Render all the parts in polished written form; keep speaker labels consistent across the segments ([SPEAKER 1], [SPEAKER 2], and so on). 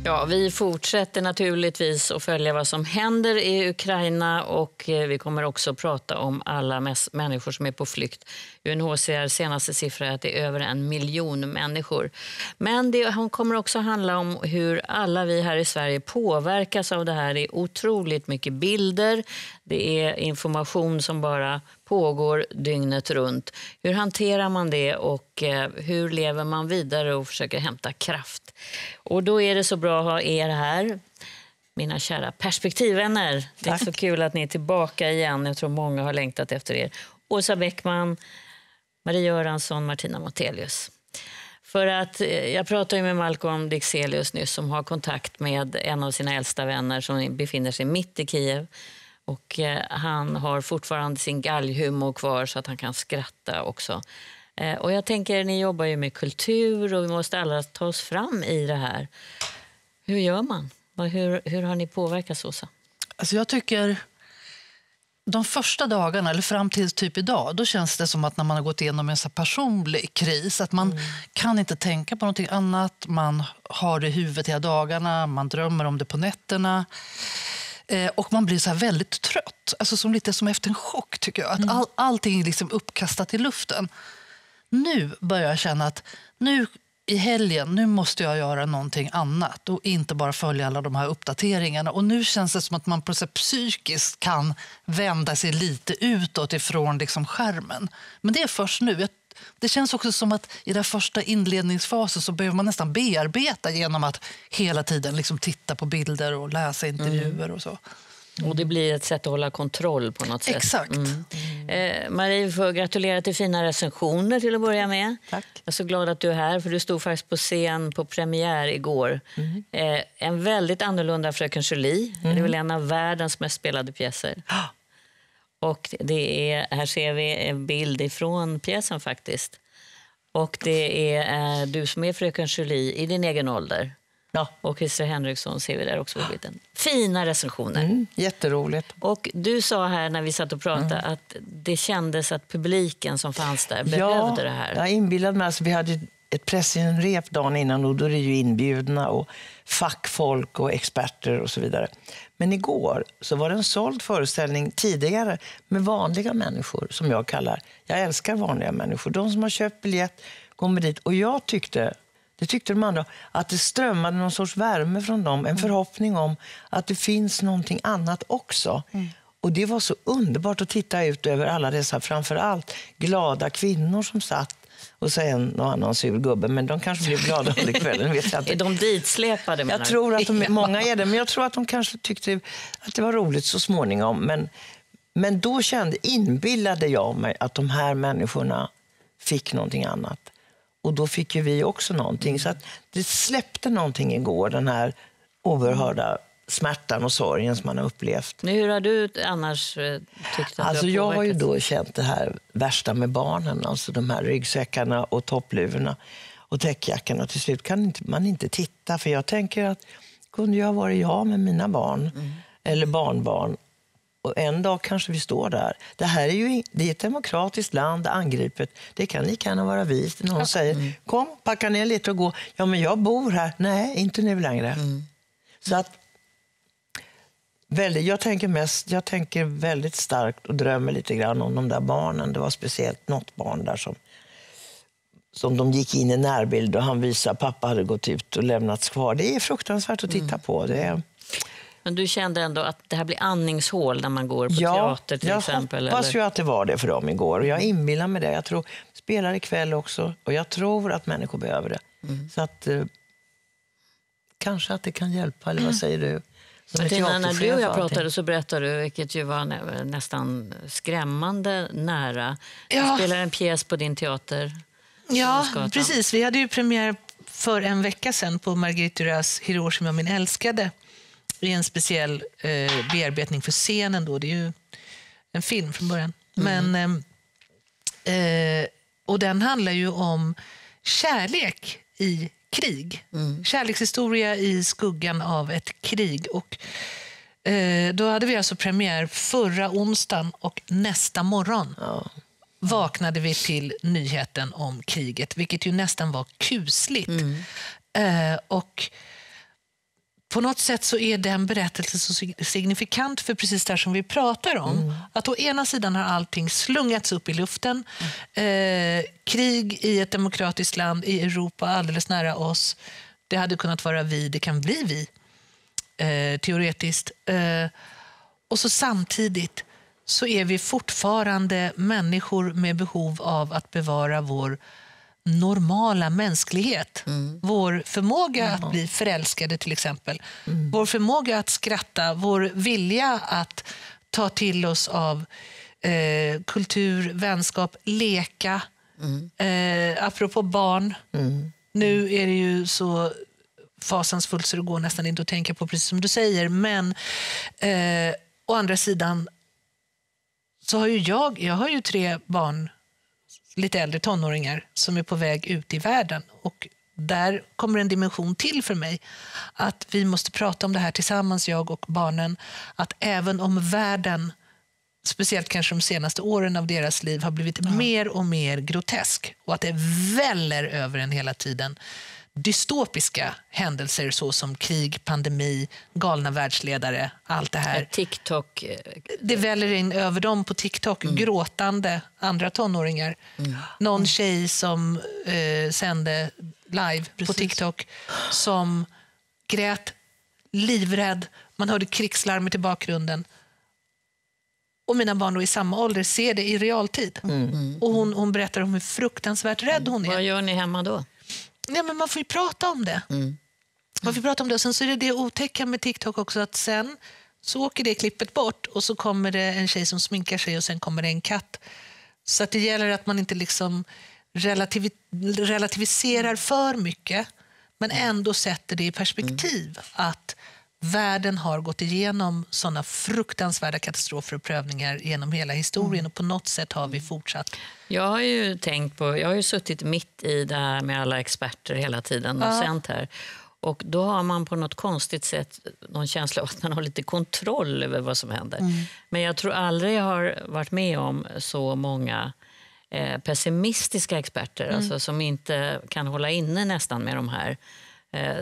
[SPEAKER 1] Ja, vi fortsätter naturligtvis att följa vad som händer i Ukraina och vi kommer också prata om alla människor som är på flykt. UNHCR:s senaste siffra är att det är över 1 miljon människor. Men det kommer också handla om hur alla vi här i Sverige påverkas av det här. Det är otroligt mycket bilder, det är information som bara pågår dygnet runt. Hur hanterar man det och hur lever man vidare och försöker hämta kraft? Och då är det så bra att ha er här, mina kära perspektivvänner. Det är så kul att ni är tillbaka igen. Jag tror många har längtat efter er. Åsa Bäckman, Marie Göransson, Martina Montelius. För att jag pratade med Malcolm Dixelius nyss som har kontakt med en av sina äldsta vänner som befinner sig mitt i Kiev. Och han har fortfarande sin galghumor kvar så att han kan skratta också. Och jag tänker, ni jobbar ju med kultur och vi måste alla ta oss fram i det här. Hur gör man? Hur har ni påverkats, Åsa?
[SPEAKER 2] Alltså jag tycker de första dagarna, eller fram till typ idag, då känns det som att när man har gått igenom en så personlig kris, att man kan inte tänka på någonting annat, man har det i huvudet hela dagarna, man drömmer om det på nätterna. Och man blir så här väldigt trött, alltså lite som efter en chock tycker jag. Att allting är liksom uppkastat i luften. Nu börjar jag känna att nu i helgen, nu måste jag göra någonting annat och inte bara följa alla de här uppdateringarna. Och nu känns det som att man på så psykiskt kan vända sig lite utåt ifrån liksom skärmen. Men det är först nu. Det känns också som att i den första inledningsfasen så behöver man nästan bearbeta genom att hela tiden liksom titta på bilder och läsa intervjuer och så.
[SPEAKER 1] Och det blir ett sätt att hålla kontroll på något sätt.
[SPEAKER 2] Exakt.
[SPEAKER 1] Marie, får gratulera till fina recensioner till att börja med.
[SPEAKER 2] Tack.
[SPEAKER 1] Jag är så glad att du är här för du stod faktiskt på scen på premiär igår. En väldigt annorlunda Fröken Julie. Det är väl en av världens mest spelade pjäser. Och här ser vi en bild ifrån pjäsen faktiskt. Och det är du som är Fröken Julie i din egen ålder.
[SPEAKER 3] Ja.
[SPEAKER 1] Och Christer Henriksson ser vi där också på bilden. Fina recensioner.
[SPEAKER 3] Jätteroligt.
[SPEAKER 1] Och du sa här när vi satt och pratade att det kändes att publiken som fanns där behövde det här.
[SPEAKER 3] Jag inbillade mig. Alltså, vi hade ett pressinrep dagen innan och då är det ju inbjudna och fackfolk och experter och så vidare. Men igår så var det en såld föreställning tidigare med vanliga människor som jag kallar. Jag älskar vanliga människor. De som har köpt biljett kommer dit och jag tyckte... Det tyckte de andra, att det strömmade någon sorts värme från dem. En förhoppning om att det finns någonting annat också. Och det var så underbart att titta ut över alla dessa, framförallt glada kvinnor som satt. Och så en och annan sur gubbe, men de kanske blev glada under kvällen, vet jag inte.
[SPEAKER 1] Är de ditsläpade, menar
[SPEAKER 3] Jag tror att många är det, men jag tror att de kanske tyckte att det var roligt så småningom. Men då inbillade jag mig att de här människorna fick någonting annat. Och då fick ju vi också någonting. Så att det släppte någonting igår, den här oerhörda smärtan och sorgen som man har upplevt.
[SPEAKER 1] Men hur har du annars tyckt att
[SPEAKER 3] alltså
[SPEAKER 1] du har
[SPEAKER 3] jag har ju
[SPEAKER 1] påverkats?
[SPEAKER 3] då känt det här värsta med barnen. Alltså de här ryggsäckarna och toppluvorna och täckjackorna. Till slut kan man inte titta. För jag tänker att kunde jag vara jag med mina barn eller barnbarn. Och en dag kanske vi står där. Det här det är ett demokratiskt land angripet. Det kan lika gärna vara vi. Någon säger, kom, packa ner lite och gå. Ja, men jag bor här. Nej, inte nu längre. Så att jag tänker väldigt starkt och drömmer lite grann om de där barnen. Det var speciellt något barn där som de gick in i närbild och han visade att pappa hade gått ut och lämnats kvar. Det är fruktansvärt att titta på.
[SPEAKER 1] Men du kände ändå att det här blir andningshål när man går på teater till exempel?
[SPEAKER 3] Jag hoppas ju att det var det för dem igår. Och jag inbillar mig det. Jag tror spelar ikväll också. Och jag tror att människor behöver det. Så att kanske att det kan hjälpa. Eller vad säger du?
[SPEAKER 1] Martina, när du och jag pratade så berättade du, vilket ju var nästan skrämmande nära. Du spelar en pjäs på din teater.
[SPEAKER 4] Ja, precis. Vi hade ju premiär för en vecka sedan på Marguerite Duras Hiroshima, min älskade. I en speciell bearbetning för scenen då. Det är ju en film från början. Men, och den handlar ju om kärlek i krig. Kärlekshistoria i skuggan av ett krig. Och då hade vi alltså premiär förra onsdagen och nästa morgon vaknade vi till nyheten om kriget. Vilket ju nästan var kusligt. Och på något sätt så är den berättelsen så signifikant för precis det som vi pratar om. Att å ena sidan har allting slungats upp i luften. Krig i ett demokratiskt land i Europa alldeles nära oss. Det hade kunnat vara vi, det kan bli vi. Teoretiskt. Och så samtidigt så är vi fortfarande människor med behov av att bevara vår normala mänsklighet. Vår förmåga att bli förälskade till exempel. Vår förmåga att skratta, vår vilja att ta till oss av kultur, vänskap, leka. Apropå barn. Nu är det ju så fasansfullt så det går nästan inte att tänka på, precis som du säger. Men å andra sidan så har ju jag har ju 3 barn, lite äldre tonåringar, som är på väg ut i världen. Och där kommer en dimension till för mig. Att vi måste prata om det här tillsammans, jag och barnen. Att även om världen, speciellt kanske de senaste åren av deras liv, har blivit mer och mer grotesk. Och att det väller över en hela tiden dystopiska händelser såsom krig, pandemi, galna världsledare, allt det här.
[SPEAKER 1] TikTok.
[SPEAKER 4] Det väller in över dem på TikTok, gråtande andra tonåringar. Någon tjej som sände live på TikTok som grät, livrädd. Man hörde krigslarmet i bakgrunden. Och mina barn då i samma ålder ser det i realtid. Och hon berättar om hur fruktansvärt rädd hon är.
[SPEAKER 1] Vad gör ni hemma då?
[SPEAKER 4] Nej, men man får ju prata om det. Man får prata om det. Och sen så är det otäcka med TikTok också, att sen så åker det klippet bort och så kommer det en tjej som sminkar sig och sen kommer det en katt. Så att det gäller att man inte liksom relativiserar för mycket, men ändå sätter det i perspektiv att världen har gått igenom sådana fruktansvärda katastrofer och prövningar genom hela historien och på något sätt har vi fortsatt.
[SPEAKER 1] Jag har ju suttit mitt i det här med alla experter hela tiden och sänt här. Och då har man på något konstigt sätt någon känsla av att man har lite kontroll över vad som händer. Men jag tror aldrig jag har varit med om så många pessimistiska experter, alltså, som inte kan hålla inne nästan med de här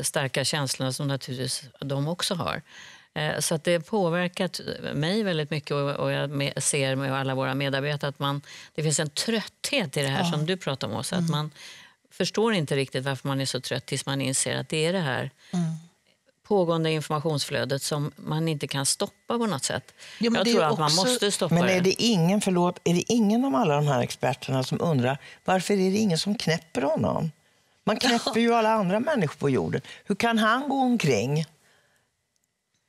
[SPEAKER 1] starka känslorna som naturligtvis de också har. Så att det har påverkat mig väldigt mycket och jag ser med alla våra medarbetare att det finns en trötthet i det här som du pratar om också. Att man förstår inte riktigt varför man är så trött tills man inser att det är det här pågående informationsflödet som man inte kan stoppa på något sätt.
[SPEAKER 4] Jo,
[SPEAKER 1] jag tror att man måste stoppa det.
[SPEAKER 3] Men är det ingen av alla de här experterna som undrar varför är det ingen som knäpper honom? Man knäpper ju alla andra människor på jorden. Hur kan han gå omkring,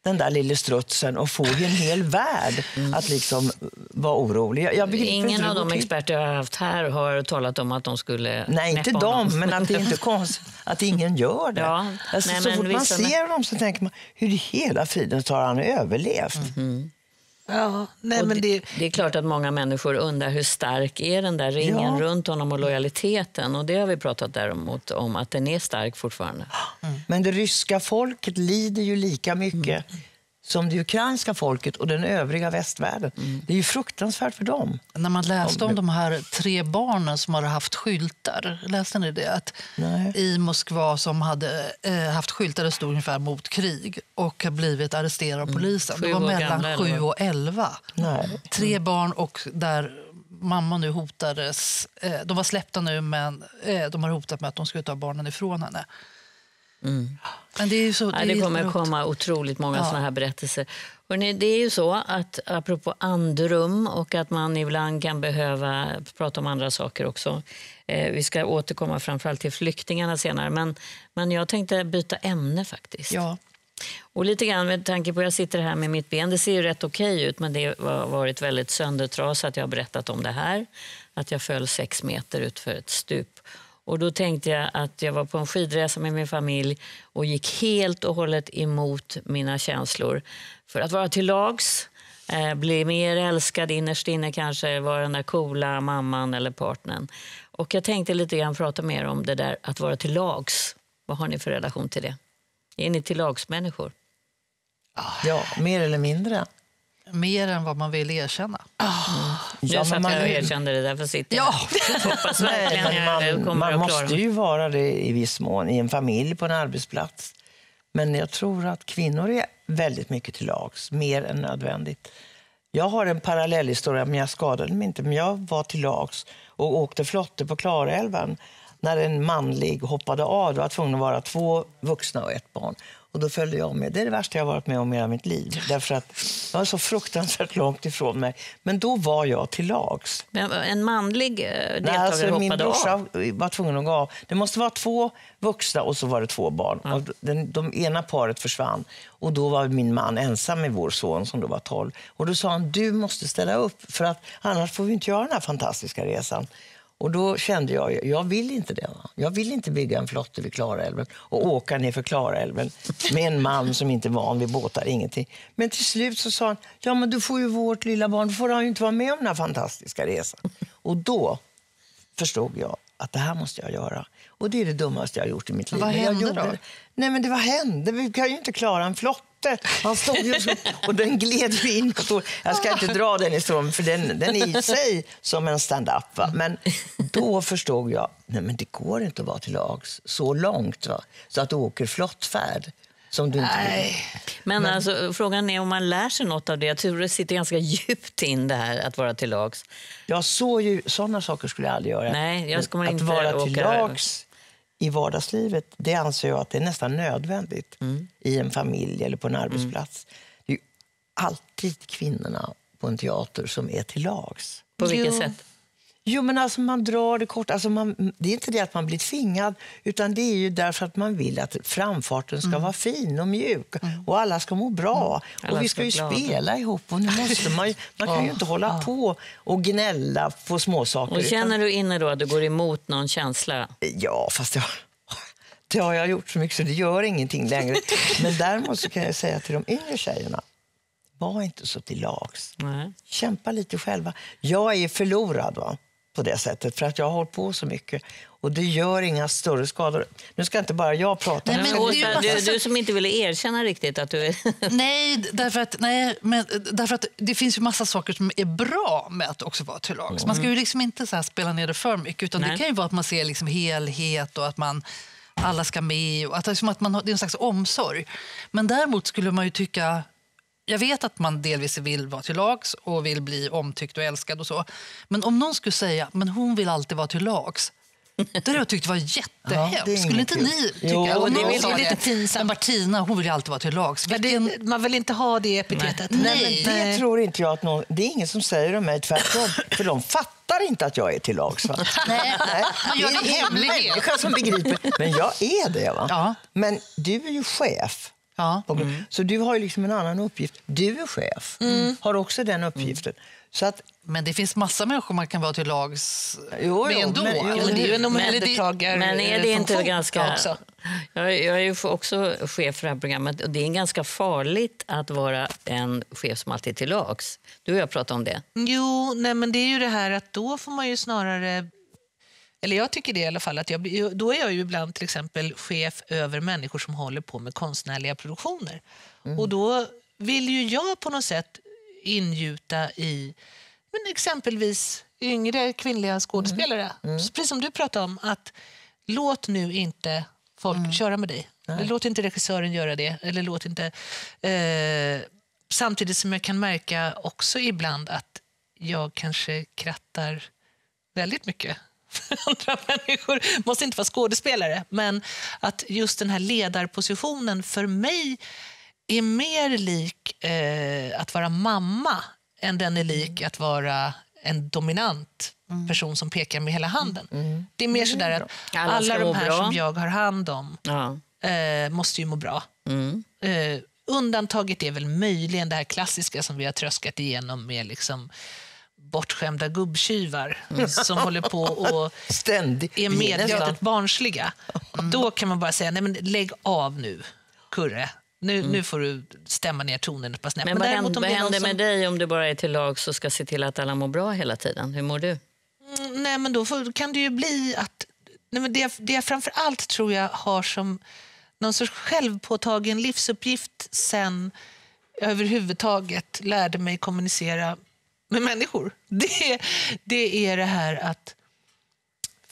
[SPEAKER 3] den där lilla strutsen, och få en hel värld att liksom vara orolig?
[SPEAKER 1] Ingen av de experter jag har haft här har talat om att de skulle
[SPEAKER 3] Nej, inte de, men att det är inte konstigt att ingen gör det.
[SPEAKER 1] Ja.
[SPEAKER 3] Alltså,
[SPEAKER 1] Nej,
[SPEAKER 3] så
[SPEAKER 1] men
[SPEAKER 3] fort man ser dem så tänker man, hur i hela friden har han överlevt?
[SPEAKER 4] Ja, nej, men
[SPEAKER 1] det är klart att många människor undrar hur stark är den där ringen runt honom och lojaliteten. Och det har vi pratat däremot om, att den är stark fortfarande.
[SPEAKER 3] Men det ryska folket lider ju lika mycket som det ukrainska folket och den övriga västvärlden. Det är ju fruktansvärt för dem.
[SPEAKER 2] När man läste om de här 3 barnen som hade haft skyltar, läste ni det? Att i Moskva som hade haft skyltar det stod ungefär mot krig och blivit arresterade av polisen. Det var mellan 7 och 11. 3 barn, och där mamma nu hotades. De var släppta nu, men de har hotat med att de skulle ta barnen ifrån henne. Men det är ju så,
[SPEAKER 1] det kommer komma otroligt många såna här berättelser. Hörrni, det är ju så att apropå andrum och att man ibland kan behöva prata om andra saker också. Vi ska återkomma framförallt till flyktingarna senare, men jag tänkte byta ämne faktiskt.
[SPEAKER 2] Ja.
[SPEAKER 1] Och lite grann med tanke på att jag sitter här med mitt ben, det ser ju rätt okej ut, men det har varit väldigt söndertrasat. Jag har berättat om det här, att jag föll 6 meter ut för ett stup. Och då tänkte jag att jag var på en skidresa med min familj och gick helt och hållet emot mina känslor. För att vara till lags, bli mer älskad innerst inne kanske, vara den där coola mamman eller partnern. Och jag tänkte lite grann prata mer om det där att vara till lags. Vad har ni för relation till det? Är ni till lagsmänniskor?
[SPEAKER 3] Ja, mer eller mindre.
[SPEAKER 2] Mer än vad man vill erkänna.
[SPEAKER 1] Jag satt här och erkände det, därför sitter jag hoppas verkligen
[SPEAKER 3] man måste ju vara det i viss mån i en familj, på en arbetsplats. Men jag tror att kvinnor är väldigt mycket till lags, mer än nödvändigt. Jag har en parallellhistoria, men jag skadade mig inte. Men jag var till lags och åkte flotte på Klarälven när en manlig hoppade av. Det var tvungen att vara 2 vuxna och 1 barn. Och då följde jag med. Det är det värsta jag har varit med om i hela mitt liv. Därför att jag var så fruktansvärt långt ifrån mig. Men då var jag till lags.
[SPEAKER 1] Men en manlig deltagare hoppade
[SPEAKER 3] min brorsa
[SPEAKER 1] av?
[SPEAKER 3] var tvungen att gå av. Det måste vara 2 vuxna och så var det 2 barn.
[SPEAKER 1] Ja.
[SPEAKER 3] Och de ena paret försvann. Och då var min man ensam med vår son som då var 12. Och då sa han, du måste ställa upp. För att annars får vi inte göra den här fantastiska resan. Och då kände jag vill inte det. Va? Jag vill inte bygga en flotte vid Klarälven och åka ner för Klarälven med en man som inte är van vid båtar, ingenting. Men till slut så sa han, ja men du får ju vårt lilla barn, då får han ju inte vara med om den här fantastiska resan. Och då förstod jag att det här måste jag göra. Och det är det dummaste jag har gjort i mitt liv.
[SPEAKER 2] Vad hände då?
[SPEAKER 3] Nej men det var hände, vi kan ju inte klara en flotte. Han stod ju så, och den gled ju in på tåg. Jag ska inte dra den ifrån, för den är i sig som en stand-up. Va? Men då förstod jag, nej men det går inte att vara till lags så långt. Va? Så att du åker flottfärd som du inte vill.
[SPEAKER 1] Men alltså, frågan är om man lär sig något av det. Jag tror det sitter ganska djupt in det här att vara till lags.
[SPEAKER 3] Jag såg ju, sådana saker skulle jag aldrig göra.
[SPEAKER 1] Nej, jag ska man
[SPEAKER 3] att
[SPEAKER 1] inte
[SPEAKER 3] vara till
[SPEAKER 1] åka
[SPEAKER 3] lags i vardagslivet, det anser jag att det är nästan nödvändigt i en familj eller på en arbetsplats. Det är ju alltid kvinnorna på en teater som är till lags.
[SPEAKER 1] På vilket sätt?
[SPEAKER 3] Jo, men alltså man drar det kort. Alltså det är inte det att man blir tvingad, utan det är ju därför att man vill att framfarten ska vara fin och mjuk och alla ska må bra. Och vi ska ju spela ihop och nu måste man kan ju inte hålla på och gnälla på småsaker.
[SPEAKER 1] Och känner du inne då att du går emot någon känsla?
[SPEAKER 3] Ja, fast det har jag gjort så mycket så det gör ingenting längre. Men däremot så kan jag säga till de yngre tjejerna, var inte så till lags.
[SPEAKER 1] Nej.
[SPEAKER 3] Kämpa lite själva. Jag är förlorad va, på det sättet för att jag har hållit på så mycket. Och det gör inga större skador. Nu ska inte bara jag prata.
[SPEAKER 2] Nej, men
[SPEAKER 1] Åsa, du som inte ville erkänna riktigt att du är...
[SPEAKER 2] därför att det finns ju massa saker som är bra med att också vara till lags. Man ska ju liksom inte så här spela ner det för mycket, utan det kan ju vara att man ser liksom helhet och att alla ska med och att det är en slags omsorg. Men däremot skulle man ju tycka, jag vet att man delvis vill vara till lags och vill bli omtyckt och älskad och så. Men om någon skulle säga, men hon vill alltid vara till lags. Det har jag tyckt var jättehemskt.
[SPEAKER 3] Ja,
[SPEAKER 2] skulle inte ni tycka?
[SPEAKER 3] Jo,
[SPEAKER 2] Och
[SPEAKER 4] det
[SPEAKER 2] är
[SPEAKER 4] lite pinsamt.
[SPEAKER 2] Men Martina, hon vill ju alltid vara till lags.
[SPEAKER 4] Man vill inte ha det epitetet.
[SPEAKER 3] Nej, men det tror inte jag att någon... Det är ingen som säger om mig tvärtom. För de fattar inte att jag är till lags. Va?
[SPEAKER 2] Nej, man gör det i hemlighet.
[SPEAKER 3] Människa som begriper. Men jag är det va?
[SPEAKER 2] Ja.
[SPEAKER 3] Men du är ju chef.
[SPEAKER 2] Ja.
[SPEAKER 3] Så du har ju liksom en annan uppgift. Du är chef. Har också den uppgiften. Så att,
[SPEAKER 2] Men det finns massa människor man kan vara till lags
[SPEAKER 3] jo,
[SPEAKER 2] med ändå.
[SPEAKER 3] men
[SPEAKER 4] det är ju en omhändertagar.
[SPEAKER 1] Men är det inte ganska...
[SPEAKER 4] Också.
[SPEAKER 1] Jag är ju också chef för det här programmet och det är ganska farligt att vara en chef som alltid är till lags. Du och jag pratar om det.
[SPEAKER 4] Jo, nej, men det är ju det här att då får man ju snarare... Eller jag tycker det i alla fall, att då är jag ju ibland till exempel chef över människor som håller på med konstnärliga produktioner. Och då vill ju jag på något sätt ingjuta i exempelvis yngre kvinnliga skådespelare. Precis som du pratade om, att låt nu inte folk köra med dig. Eller låt inte regissören göra det. Eller låt inte... samtidigt som jag kan märka också ibland att jag kanske krattar väldigt mycket för andra människor. Måste inte vara skådespelare, men att just den här ledarpositionen för mig är mer lik att vara mamma än den är lik att vara en dominant person som pekar med hela handen. Det är mer sådär att alla de här som jag har hand om måste ju må bra. Undantaget är väl möjligen det här klassiska som vi har tröskat igenom med liksom bortskämda gubbtjuvar som håller på och
[SPEAKER 3] ständigt
[SPEAKER 4] är medvetet barnsliga. Då kan man bara säga, nej men lägg av nu, Kurre. Nu får du stämma ner tonen ett par snäpp.
[SPEAKER 1] Men vad händer med dig om du bara är till lags och ska se till att alla mår bra hela tiden? Hur mår du?
[SPEAKER 4] Nej, men då kan det ju bli att... Nej, men det jag framför allt tror jag har som någon sorts självpåtagen livsuppgift sen jag överhuvudtaget lärde mig kommunicera med människor. Det är det här att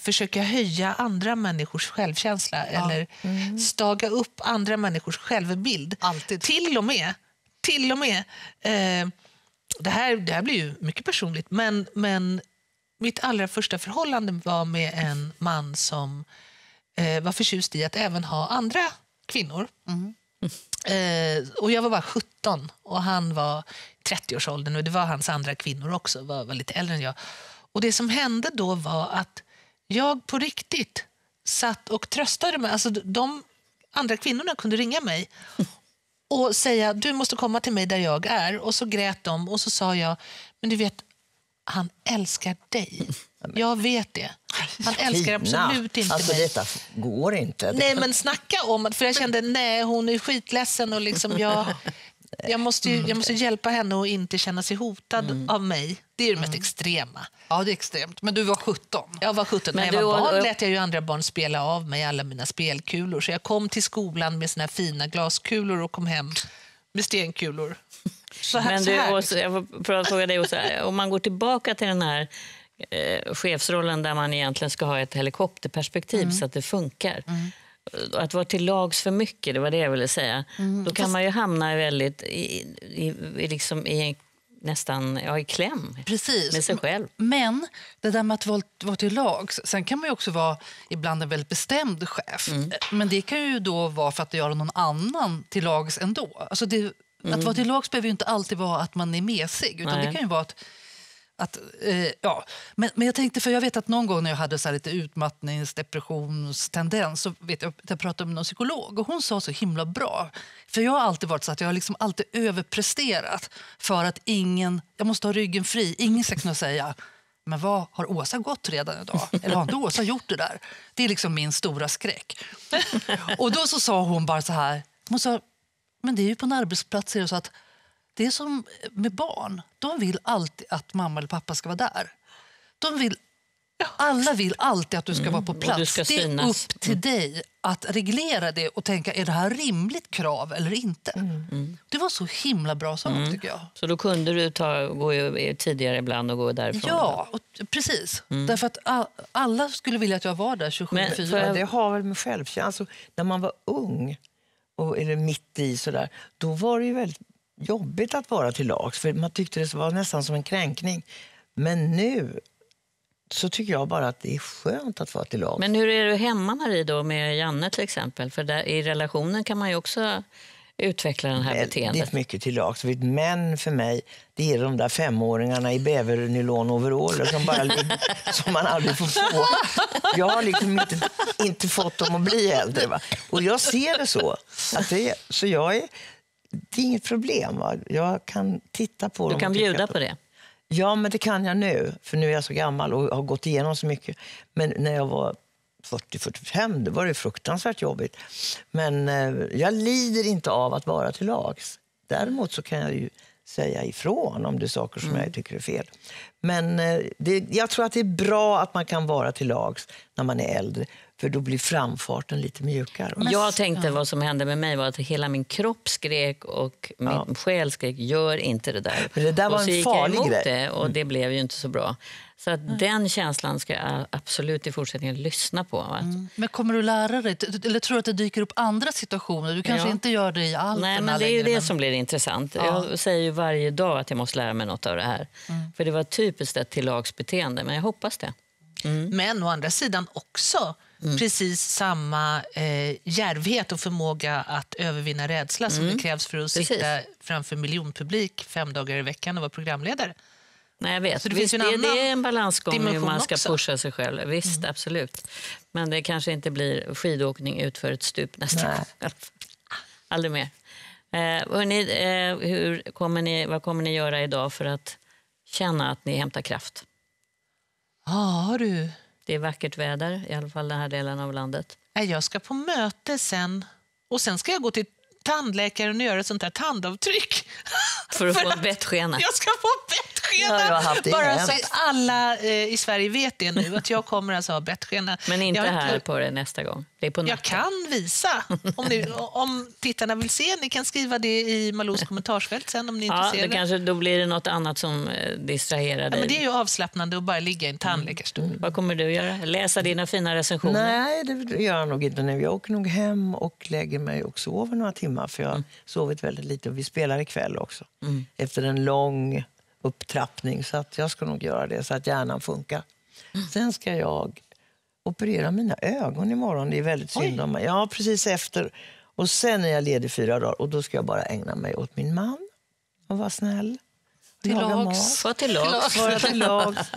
[SPEAKER 4] försöka höja andra människors självkänsla eller staga upp andra människors självbild.
[SPEAKER 2] Alltid.
[SPEAKER 4] Till och med det här blir ju mycket personligt, men mitt allra första förhållande var med en man som var förtjust i att även ha andra kvinnor. Och jag var bara 17 och han var 30-årsåldern och det var hans andra kvinnor också, var lite äldre än jag. Och det som hände då var att jag på riktigt satt och tröstade mig. Alltså de andra kvinnorna kunde ringa mig och säga, du måste komma till mig där jag är. Och så grät de och så sa jag, men du vet, han älskar dig. Jag vet det. Han älskar absolut inte
[SPEAKER 3] alltså,
[SPEAKER 4] mig.
[SPEAKER 3] Detta går inte.
[SPEAKER 4] Nej, men snacka om att, för jag kände, nej, hon är skitledsen och liksom jag måste hjälpa henne att inte känna sig hotad av mig. Det är det mest extrema.
[SPEAKER 2] Ja, det är extremt. Men du var 17.
[SPEAKER 4] Jag var 17. När jag var barn lät jag ju andra barn spela av mig alla mina spelkulor. Så jag kom till skolan med såna här fina glaskulor och kom hem med stenkulor.
[SPEAKER 1] Men jag får fråga dig också, om man går tillbaka till den här chefsrollen där man egentligen ska ha ett helikopterperspektiv så att det funkar. Att vara till lags för mycket, det var det jag ville säga. Då kan man ju hamna väldigt i nästan i kläm.
[SPEAKER 2] Precis.
[SPEAKER 1] Med sig själv.
[SPEAKER 2] Men det där med att vara till lags, sen kan man ju också vara ibland en väldigt bestämd chef. Men det kan ju då vara för att göra någon annan till lags ändå. Alltså att vara till lags behöver ju inte alltid vara att man är mesig, utan det kan ju vara men jag tänkte, för jag vet att någon gång när jag hade så här lite utmattningsdepressionstendens så vet jag pratade med någon psykolog och hon sa så himla bra, för jag har alltid varit så att jag har liksom alltid överpresterat för att jag måste ha ryggen fri, ingen ska kunna säga, men vad har Åsa gått redan idag? Eller har inte Åsa gjort det där? Det är liksom min stora skräck. Och då så sa hon bara så här, hon sa, men det är ju på en arbetsplats är det så att det är som med barn. De vill alltid att mamma eller pappa ska vara där. Alla vill alltid att du ska vara på plats.
[SPEAKER 1] Du ska
[SPEAKER 2] det är
[SPEAKER 1] synas.
[SPEAKER 2] upp till dig att reglera det och tänka, är det här rimligt krav eller inte? Det var så himla bra sak tycker jag.
[SPEAKER 1] Så då kunde du gå tidigare ibland och gå därifrån?
[SPEAKER 2] Ja, precis. Därför att alla skulle vilja att jag var där 27-4.
[SPEAKER 3] Det har väl med självkänsla. Alltså, när man var ung eller mitt i sådär, då var det ju väldigt jobbigt att vara till lags, för man tyckte det var nästan som en kränkning. Men nu så tycker jag bara att det är skönt att vara till lags.
[SPEAKER 1] Men hur är du hemma, Marie, då med Janne till exempel? För i relationen kan man ju också utveckla den här beteendet.
[SPEAKER 3] Det är mycket till lags. Men för mig, det är de där 5-åringarna i bävernylon-overaller som man aldrig får få. Jag har liksom inte fått dem att bli äldre. Va? Och jag ser det så. Det är inget problem. Va? Jag kan titta på dem.
[SPEAKER 1] Du kan bjuda på det?
[SPEAKER 3] Ja, men det kan jag nu. För nu är jag så gammal och har gått igenom så mycket. Men när jag var 40-45, det var det fruktansvärt jobbigt. Men jag lider inte av att vara till lags. Däremot så kan jag ju säga ifrån om det är saker som jag tycker är fel. Men jag tror att det är bra att man kan vara till lags när man är äldre. För då blir framfarten lite mjukare.
[SPEAKER 1] Jag tänkte vad som hände med mig var att hela min kropp skrek och min själ skrek, gör inte det där.
[SPEAKER 3] Men det där var en farlig grej.
[SPEAKER 1] Det, och det blev ju inte så bra. Så att den känslan ska jag absolut i fortsättningen lyssna på.
[SPEAKER 2] Men kommer du lära dig, eller tror du att det dyker upp andra situationer? Du kanske inte gör det i allt.
[SPEAKER 1] Nej, men det är ju det som blir intressant. Jag säger ju varje dag att jag måste lära mig något av det här. För det var typiskt ett tillagsbeteende, men jag hoppas det.
[SPEAKER 4] Men å andra sidan också precis samma djärvhet och förmåga att övervinna rädsla som det krävs för att sitta framför miljonpublik 5 dagar i veckan och vara programledare.
[SPEAKER 1] Nej, jag vet.
[SPEAKER 4] Så det
[SPEAKER 1] Visst,
[SPEAKER 4] finns
[SPEAKER 1] det är en balansgång hur man ska
[SPEAKER 4] också
[SPEAKER 1] pusha sig själv. Visst, absolut. Men det kanske inte blir skidåkning ut för ett stup nästa gång. Aldrig mer. Vad kommer ni göra idag för att känna att ni hämtar kraft?
[SPEAKER 4] Ja, du.
[SPEAKER 1] Det är vackert väder, i alla fall den här delen av landet.
[SPEAKER 4] Jag ska på möte sen. Och sen ska jag gå till tandläkaren och göra ett sånt här tandavtryck.
[SPEAKER 1] För att få bettskena.
[SPEAKER 4] Jag ska få bettskena.
[SPEAKER 3] Ja, jag har haft det
[SPEAKER 4] Bara
[SPEAKER 3] jämt.
[SPEAKER 4] så att alla i Sverige vet det nu, att jag kommer alltså ha bettskena.
[SPEAKER 1] Men inte
[SPEAKER 4] jag,
[SPEAKER 1] här på det nästa gång. Det är på
[SPEAKER 4] Jag
[SPEAKER 1] natten.
[SPEAKER 4] kan visa, om tittarna vill se. Ni kan skriva det i Malous kommentarsfält sen om ni är
[SPEAKER 1] Ja,
[SPEAKER 4] intresserade.
[SPEAKER 1] då blir det något annat som distraherar dig.
[SPEAKER 4] Men det är ju avslappnande att bara ligga i en tandläkarstol.
[SPEAKER 1] Vad kommer du göra? Läsa dina fina recensioner?
[SPEAKER 3] Nej, det gör jag nog inte nu. Jag åker nog hem och lägger mig och sover några timmar. För jag har sovit väldigt lite och vi spelar ikväll också. Efter en lång upptrappning. Så att jag ska nog göra det så att hjärnan funkar. Sen ska jag operera mina ögon imorgon. Det är väldigt synd om mig. Ja, precis efter. Och sen är jag ledig 4 dagar. Och då ska jag bara ägna mig åt min man. Och vara snäll. Laga mat.
[SPEAKER 1] Vad till lags.
[SPEAKER 3] Vara till lags.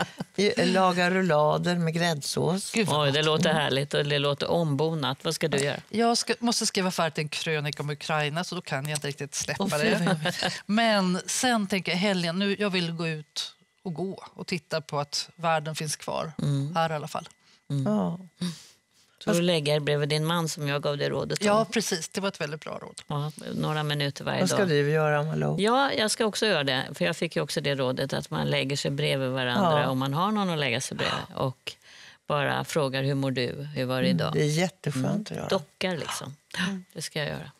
[SPEAKER 3] Laga rullader med gräddsås.
[SPEAKER 1] Oj, det låter härligt och det låter ombonat. Vad ska du göra?
[SPEAKER 2] Jag måste skriva färdigt en krönika om Ukraina, så då kan jag inte riktigt släppa det. Men sen tänker jag helgen, jag vill gå ut och gå och titta på att världen finns kvar. Här i alla fall.
[SPEAKER 3] Ja.
[SPEAKER 1] Så du lägger bredvid din man som jag gav dig rådet om.
[SPEAKER 2] Ja, precis. Det var ett väldigt bra råd.
[SPEAKER 1] Ja, några minuter varje
[SPEAKER 3] Vad ska
[SPEAKER 1] dag.
[SPEAKER 3] du göra, Malou?
[SPEAKER 1] Ja, jag ska också göra det. För jag fick ju också det rådet att man lägger sig bredvid varandra om man har någon att lägga sig bredvid. Och bara frågar hur mår du? Hur var det idag?
[SPEAKER 3] Det är jätteskönt att göra.
[SPEAKER 1] Dockar liksom. Det ska jag göra.